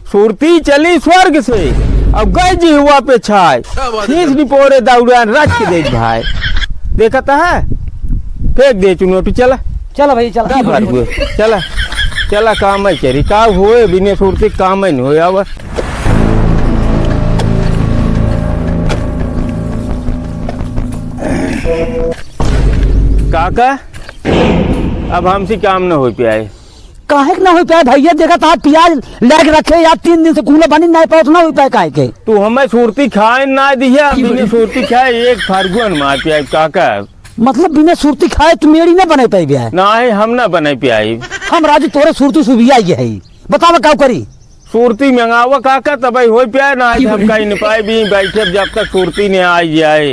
सुरती चली स्वर्ग से अब गई जी हुआ पे छाए खींच निपोरे दौड़ा रख के देख भाई देखता है फेंक दे चुनौती चला चला भाई चला चला चला काम है चरी का होए बिना सुरती काम है नहीं होए अब काका अब हमसे काम न हो पाए काहे ना हो पाए भैया देखा था प्याज लेके रखे या 3 दिन से कूला बनी नहीं पाए ना हो पाए काहे के तू हमें सुरती खाए ना दिया बिना सुरती खाए एक फार्गुन मार पाए काका मतलब बिना सुरती खाए तू मेरी ना बने पाई बिया ना है हम ना बने पाई हम राजू तोरे सुरती सुबिया है बतावा क्या करी सुरती मंगावा काका तब हो पाए ना हम कहीं न पाए भी बैठे जब तक सुरती ने आ जाए।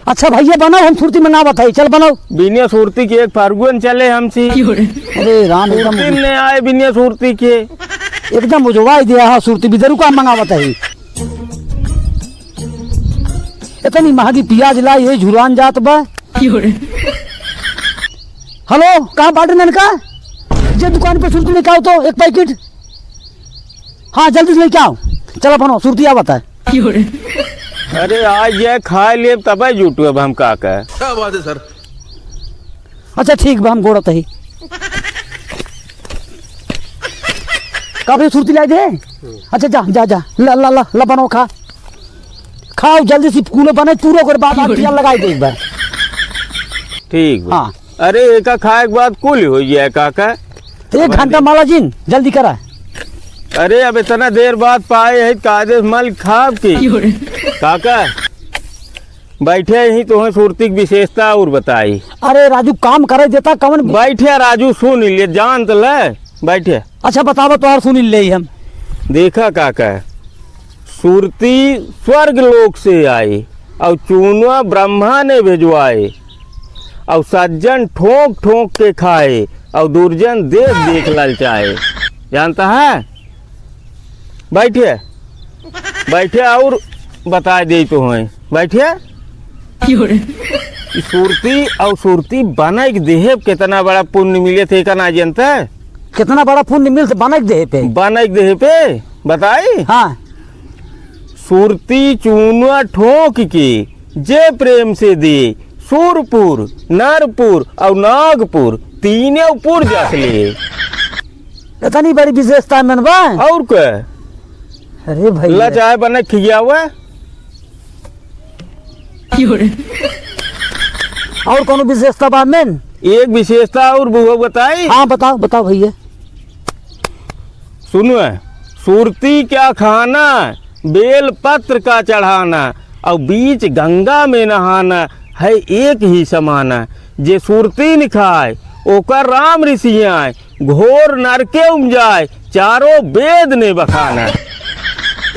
अच्छा भैया बनाओ हम सुरती मंगावत है चल बनाओ बिना सुरती के एक फार्गुन चले हमसे अरे राम एकदम ने आए बिना सुरती के एकदम उजवाई दिया है सुरती बिदरू का मंगावत है इतनी महंगी प्याज लाई है झुरान जात बा हेलो कहाँ बाटे ननका जे दुकान पे सुरती लेके आओ तो एक पैकेट हाँ जल्दी से लेके आओ चलो बनो सुरती आवत है अरे आज ये खा ले तब जुटू अब हम का क्या बात है सर। अच्छा ठीक बा हम गोड़त ही काफी सुरती लाई दे अच्छा जा जा जा ला ला ला ला बनो खा खाओ जल्दी से कूले बने पूरा कर बाद आप तेल लगाई दे एक बार ठीक बा। हाँ अरे एक खाए के बाद कुल हो जाए काका 1 घंटा माला जिन जल्दी करा अरे अब इतना देर बाद पाए है कादे मल खाब की काका बैठे ही तो सुरती की विशेषता और बताई। अरे राजू काम करे देता कवन बैठे राजू सुन लिए जान तो ले बैठे अच्छा बताओ तो और सुन ले हम देखा काका सुरती स्वर्ग लोक से आई और चूना ब्रह्मा ने भिजवाए और सज्जन ठोक ठोक के खाए और दुर्जन देख देख ललचाए जानता है बैठे बैठे और बता दे तो हैं बैठे सुरती और सुरती बना के देहे कितना बड़ा पुण्य मिले थे का ना जानता है कितना बड़ा पुण्य मिलते बना के देहे पे बना के देहे पे बताई हाँ सुरती चूना ठोक के जे प्रेम से दे सूरपुर नरपुर और नागपुर तीनों पुर जस ले इतनी बड़ी विशेषता मन बा और क्या अरे भाई ला चाय बना खिया हुआ और कौन विशेषता बा मेन एक विशेषता और वो बताई। हाँ बताओ बताओ भैया सुनो सुरती क्या खाना बेल पत्र का चढ़ाना और बीच गंगा में नहाना है एक ही समाना जे सुरती न खाए ओकर राम ऋषि आए घोर नरके उमजाए चारों वेद ने बखाना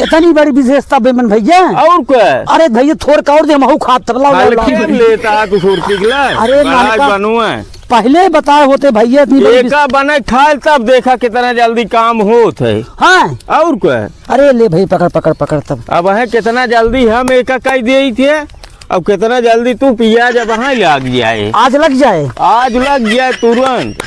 इतनी बड़ी विशेषता बेमन भैया और क्या अरे भैया थोड़ का और दे महू खात लेता तो सुरती के लिए अरे नानका बनुआ पहले बताए होते भैया इतनी बड़ी एका बने खाए तब देखा कितना जल्दी काम होत है। हाँ और क्या अरे ले भाई पकड़ पकड़ पकड़ तब अब है कितना जल्दी हम एका कह दे थे अब कितना जल्दी तू पिया जब वहाँ लग जाए आज लग जाए आज लग जाए तुरंत